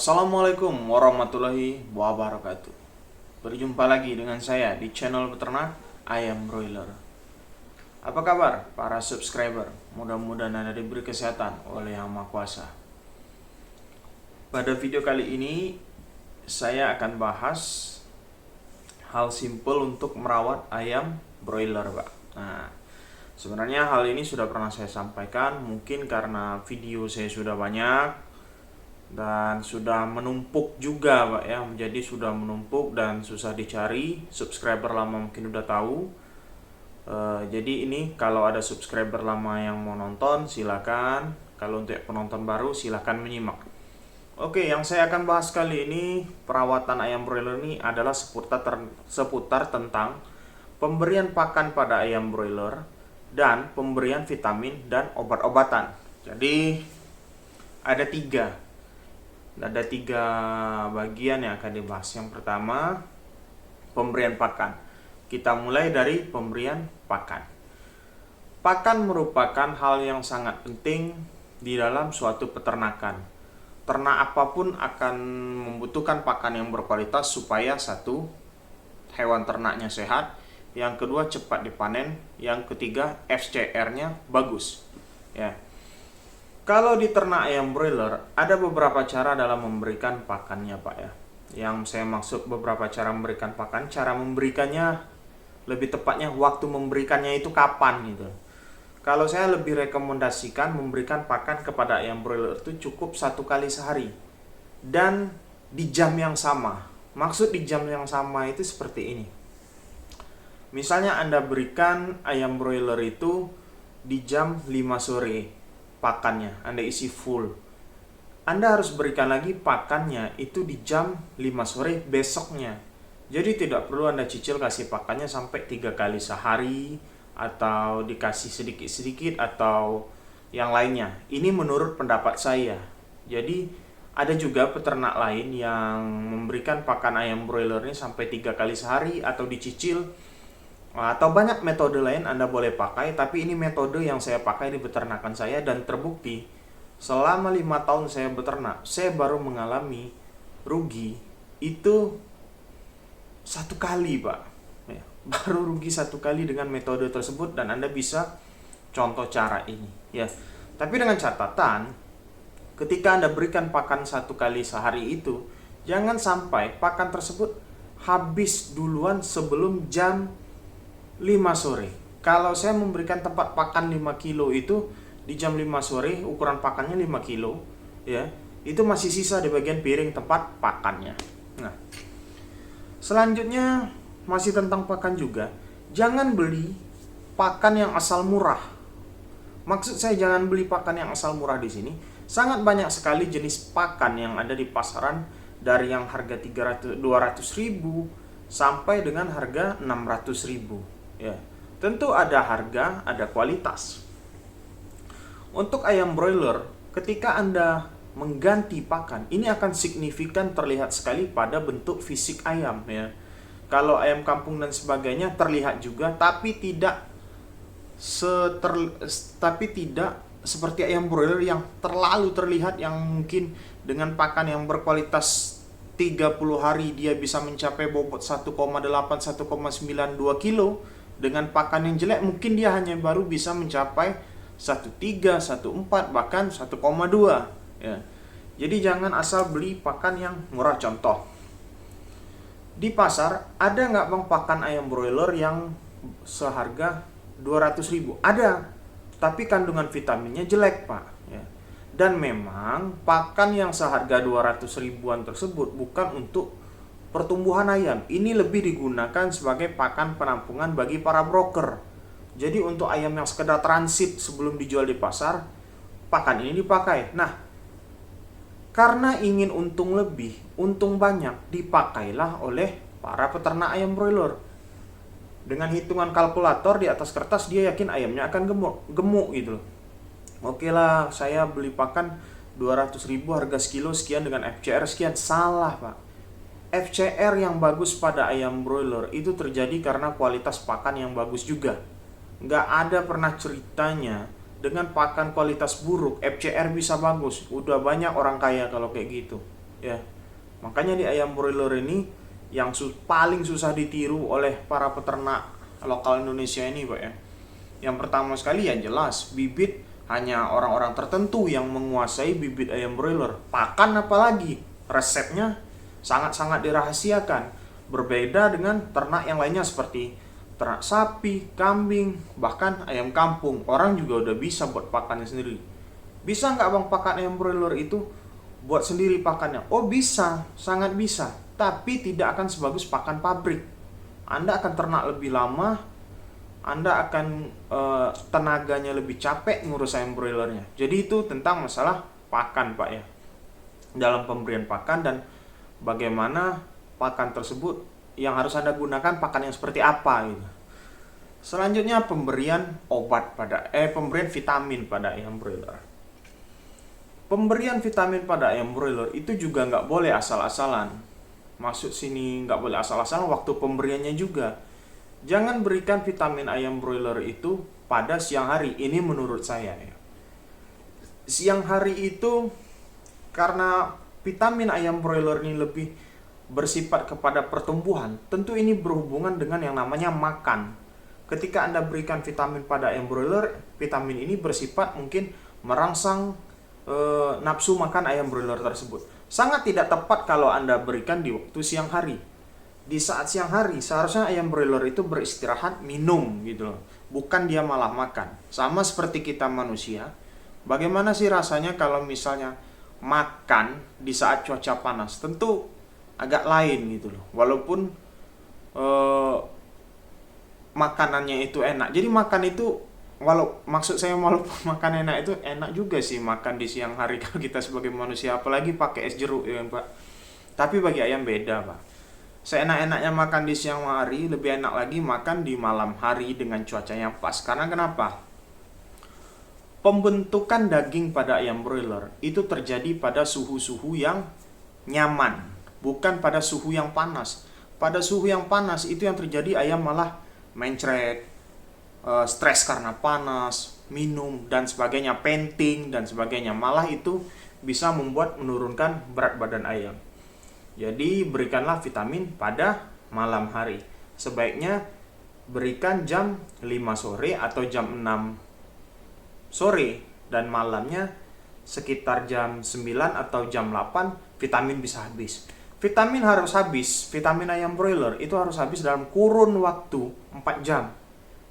Assalamualaikum warahmatullahi wabarakatuh. Berjumpa lagi dengan saya di channel peternak ayam broiler. Apa kabar para subscriber? Mudah-mudahan Anda diberi kesehatan oleh Yang Maha Kuasa. Pada video kali ini saya akan bahas hal simple untuk merawat ayam broiler, Pak. Nah, sebenarnya hal ini sudah pernah saya sampaikan, mungkin karena video saya sudah banyak dan sudah menumpuk juga, Pak ya. Jadi sudah menumpuk dan susah dicari. Subscriber lama mungkin udah tahu. Jadi ini kalau ada subscriber lama yang mau nonton silakan. Kalau untuk penonton baru silakan menyimak. Oke, yang saya akan bahas kali ini perawatan ayam broiler ini adalah seputar tentang pemberian pakan pada ayam broiler dan pemberian vitamin dan obat-obatan. Jadi ada tiga bagian yang akan dibahas. Yang pertama, pemberian pakan. Kita mulai dari pemberian pakan. Pakan merupakan hal yang sangat penting di dalam suatu peternakan. Ternak apapun akan membutuhkan pakan yang berkualitas supaya satu, hewan ternaknya sehat, yang kedua cepat dipanen, yang ketiga FCR-nya bagus. Ya. Kalau di ternak ayam broiler, ada beberapa cara dalam memberikan pakannya, Pak ya. Yang saya maksud beberapa cara memberikan pakan, cara memberikannya, lebih tepatnya waktu memberikannya itu kapan gitu. Kalau saya lebih rekomendasikan memberikan pakan kepada ayam broiler itu cukup 1 kali sehari. Dan di jam yang sama. Maksud di jam yang sama itu seperti ini. Misalnya Anda berikan ayam broiler itu di jam 5 sore. Pakannya Anda isi full, Anda harus berikan lagi pakannya itu di jam 5 sore besoknya. Jadi tidak perlu Anda cicil kasih pakannya sampai 3 kali sehari atau dikasih sedikit-sedikit atau yang lainnya. Ini menurut pendapat saya. Jadi ada juga peternak lain yang memberikan pakan ayam broiler ini sampai 3 kali sehari atau dicicil. Atau banyak metode lain Anda boleh pakai, tapi ini metode yang saya pakai di peternakan saya dan terbukti selama 5 tahun saya beternak, saya baru mengalami rugi itu 1 kali, Pak ya, baru rugi 1 kali dengan metode tersebut, dan Anda bisa contoh cara ini ya. Tapi dengan catatan, ketika Anda berikan pakan 1 kali sehari itu, jangan sampai pakan tersebut habis duluan sebelum jam 5 sore. Kalau saya memberikan tempat pakan 5 kilo itu di jam 5 sore, ukuran pakannya 5 kilo ya, itu masih sisa di bagian piring tempat pakannya. Nah, selanjutnya masih tentang pakan juga. Jangan beli pakan yang asal murah. Maksud saya jangan beli pakan yang asal murah di sini. Sangat banyak sekali jenis pakan yang ada di pasaran, dari yang harga 200 ribu sampai dengan harga 600 ribu. Ya, tentu ada harga, ada kualitas. Untuk ayam broiler, ketika Anda mengganti pakan, ini akan signifikan terlihat sekali pada bentuk fisik ayam ya. Kalau ayam kampung dan sebagainya terlihat juga, tapi tidak seperti ayam broiler yang terlalu terlihat, yang mungkin dengan pakan yang berkualitas 30 hari dia bisa mencapai bobot 1,8 1,92 kilo. Dengan pakan yang jelek mungkin dia hanya baru bisa mencapai 1,3, 1,4, bahkan 1,2 ya. Jadi jangan asal beli pakan yang murah. Contoh, di pasar ada nggak Bang pakan ayam broiler yang seharga 200 ribu? Ada, tapi kandungan vitaminnya jelek, Pak ya. Dan memang pakan yang seharga 200 ribuan tersebut bukan untuk pertumbuhan ayam. Ini lebih digunakan sebagai pakan penampungan bagi para broker. Jadi untuk ayam yang sekedar transit sebelum dijual di pasar, pakan ini dipakai. Nah, karena ingin untung lebih, untung banyak, dipakailah oleh para peternak ayam broiler. Dengan hitungan kalkulator di atas kertas, dia yakin ayamnya akan gemuk gitu. Oke lah, saya beli pakan 200 ribu, harga sekilo sekian dengan FCR sekian. Salah, Pak. FCR yang bagus pada ayam broiler itu terjadi karena kualitas pakan yang bagus juga. Nggak ada pernah ceritanya dengan pakan kualitas buruk FCR bisa bagus. Udah banyak orang kaya kalau kayak gitu ya. Makanya di ayam broiler ini yang paling susah ditiru oleh para peternak lokal Indonesia ini, Pak ya. Yang pertama sekali ya jelas bibit, hanya orang-orang tertentu yang menguasai bibit ayam broiler. Pakan apalagi resepnya sangat-sangat dirahasiakan. Berbeda dengan ternak yang lainnya seperti ternak sapi, kambing, bahkan ayam kampung. Orang juga udah bisa buat pakannya sendiri. Bisa nggak bang pakan ayam broiler itu buat sendiri pakannya? Oh bisa, sangat bisa. Tapi tidak akan sebagus pakan pabrik. Anda akan ternak lebih lama, Anda akan tenaganya lebih capek ngurus ayam broilernya. Jadi itu tentang masalah pakan, Pak ya. Dalam pemberian pakan dan bagaimana pakan tersebut yang harus Anda gunakan, pakan yang seperti apa gitu. Selanjutnya pemberian pemberian vitamin pada ayam broiler. Pemberian vitamin pada ayam broiler itu juga nggak boleh asal-asalan. Maksud sini nggak boleh asal-asalan waktu pemberiannya juga. Jangan berikan vitamin ayam broiler itu pada siang hari. Ini menurut saya ya. Siang hari itu karena vitamin ayam broiler ini lebih bersifat kepada pertumbuhan. Tentu ini berhubungan dengan yang namanya makan. Ketika Anda berikan vitamin pada ayam broiler, vitamin ini bersifat mungkin merangsang nafsu makan ayam broiler tersebut. Sangat tidak tepat kalau Anda berikan di waktu siang hari. Di saat siang hari seharusnya ayam broiler itu beristirahat, minum gitu loh. Bukan dia malah makan. Sama seperti kita manusia. Bagaimana sih rasanya kalau misalnya makan di saat cuaca panas? Tentu agak lain gitu loh. Walaupun makanannya itu enak. Jadi makan itu maksud saya walaupun makan enak itu enak juga sih makan di siang hari kalau kita sebagai manusia, apalagi pakai es jeruk ya Pak. Tapi bagi ayam beda Pak. Seenak-enaknya makan di siang hari, lebih enak lagi makan di malam hari dengan cuaca yang pas. Karena kenapa? Pembentukan daging pada ayam broiler itu terjadi pada suhu-suhu yang nyaman, bukan pada suhu yang panas. Pada suhu yang panas itu yang terjadi ayam malah mencret, stres karena panas, minum dan sebagainya, penting dan sebagainya. Malah itu bisa menurunkan berat badan ayam. Jadi berikanlah vitamin pada malam hari. Sebaiknya berikan jam 5 sore atau jam 6 sore, dan malamnya sekitar jam 9 atau jam 8 vitamin bisa habis. Vitamin harus habis, vitamin ayam broiler itu harus habis dalam kurun waktu 4 jam.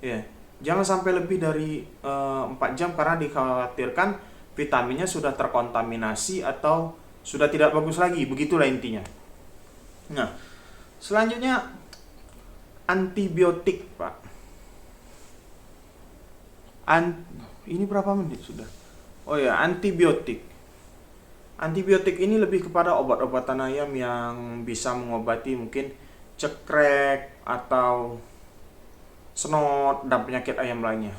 Ya. Jangan sampai lebih dari 4 jam karena dikhawatirkan vitaminnya sudah terkontaminasi atau sudah tidak bagus lagi. Begitulah intinya. Nah, selanjutnya antibiotik, Pak. Ini berapa menit sudah? Oh ya, antibiotik. Antibiotik ini lebih kepada obat-obatan ayam yang bisa mengobati mungkin cekrek atau snot dan penyakit ayam lainnya.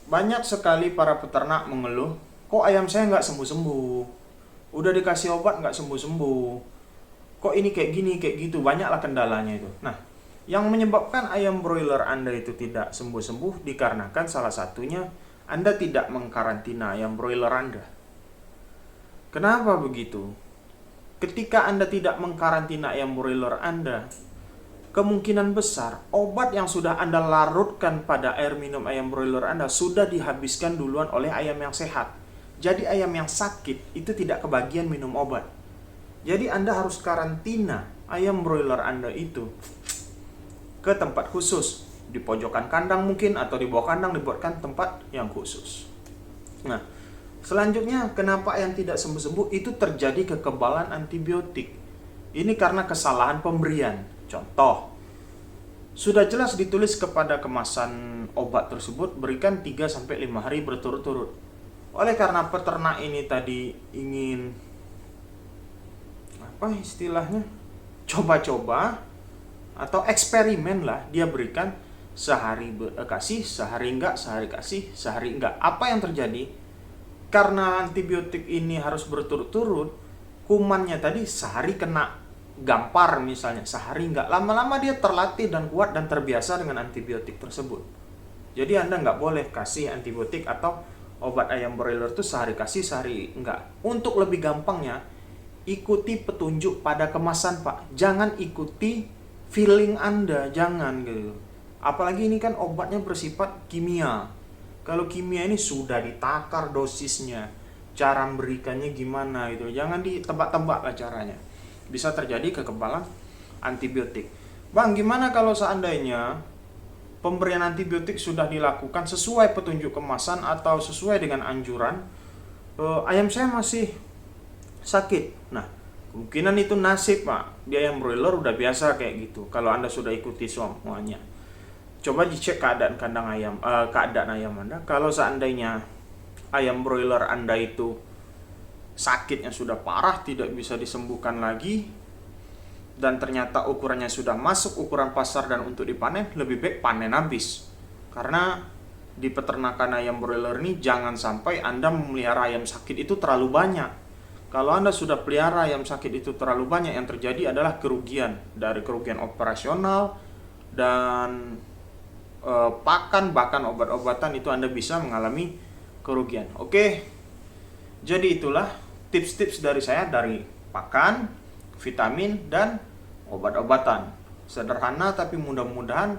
Banyak sekali para peternak mengeluh, kok ayam saya nggak sembuh-sembuh, udah dikasih obat nggak sembuh-sembuh, kok ini kayak gini, kayak gitu. Banyaklah kendalanya itu. Nah, yang menyebabkan ayam broiler Anda itu tidak sembuh-sembuh dikarenakan salah satunya Anda tidak mengkarantina ayam broiler Anda. Kenapa begitu? Ketika Anda tidak mengkarantina ayam broiler Anda, kemungkinan besar obat yang sudah Anda larutkan pada air minum ayam broiler Anda sudah dihabiskan duluan oleh ayam yang sehat. Jadi ayam yang sakit itu tidak kebagian minum obat. Jadi Anda harus karantina ayam broiler Anda itu ke tempat khusus. Di pojokan kandang mungkin, atau di bawah kandang dibuatkan tempat yang khusus. Nah, selanjutnya kenapa ayam tidak sembuh-sembuh? Itu terjadi kekebalan antibiotik. Ini karena kesalahan pemberian. Contoh, sudah jelas ditulis kepada kemasan obat tersebut berikan 3-5 hari berturut-turut. Oleh karena peternak ini tadi ingin coba-coba atau eksperimen lah, dia berikan sehari kasih, sehari enggak, sehari kasih, sehari enggak. Apa yang terjadi? Karena antibiotik ini harus berturut-turut, kumannya tadi sehari kena gampar misalnya, sehari enggak. Lama-lama dia terlatih dan kuat dan terbiasa dengan antibiotik tersebut. Jadi Anda nggak boleh kasih antibiotik atau obat ayam broiler itu sehari kasih, sehari enggak. Untuk lebih gampangnya, ikuti petunjuk pada kemasan, Pak. Jangan ikuti feeling Anda, jangan gitu. Apalagi ini kan obatnya bersifat kimia. Kalau kimia ini sudah ditakar dosisnya, cara memberikannya gimana gitu. Jangan ditebak-tebak lah caranya. Bisa terjadi kekebalan antibiotik. Bang, gimana kalau seandainya pemberian antibiotik sudah dilakukan sesuai petunjuk kemasan atau sesuai dengan anjuran, ayam saya masih sakit? Nah, kemungkinan itu nasib, Pak. Di ayam broiler udah biasa kayak gitu. Kalau Anda sudah ikuti semuanya, coba dicek keadaan kandang ayam, keadaan ayam Anda. Kalau seandainya ayam broiler Anda itu sakitnya sudah parah, tidak bisa disembuhkan lagi, dan ternyata ukurannya sudah masuk ukuran pasar dan untuk dipanen, lebih baik panen habis. Karena di peternakan ayam broiler ini jangan sampai Anda memelihara ayam sakit itu terlalu banyak. Kalau Anda sudah pelihara ayam sakit itu terlalu banyak, yang terjadi adalah kerugian, dari kerugian operasional dan pakan, bahkan obat-obatan itu Anda bisa mengalami kerugian. Oke, jadi itulah tips-tips dari saya dari pakan, vitamin, dan obat-obatan. Sederhana tapi mudah-mudahan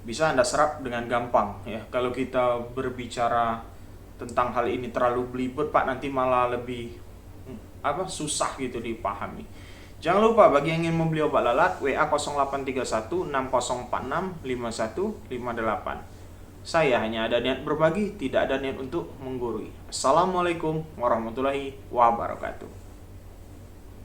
bisa Anda serap dengan gampang ya. Kalau kita berbicara tentang hal ini terlalu belibet, Pak, nanti malah lebih susah gitu dipahami. Jangan lupa bagi yang ingin membeli obat lalat, WA 0831 6046 5158. Saya hanya ada niat berbagi, tidak ada niat untuk menggurui. Assalamualaikum warahmatullahi wabarakatuh.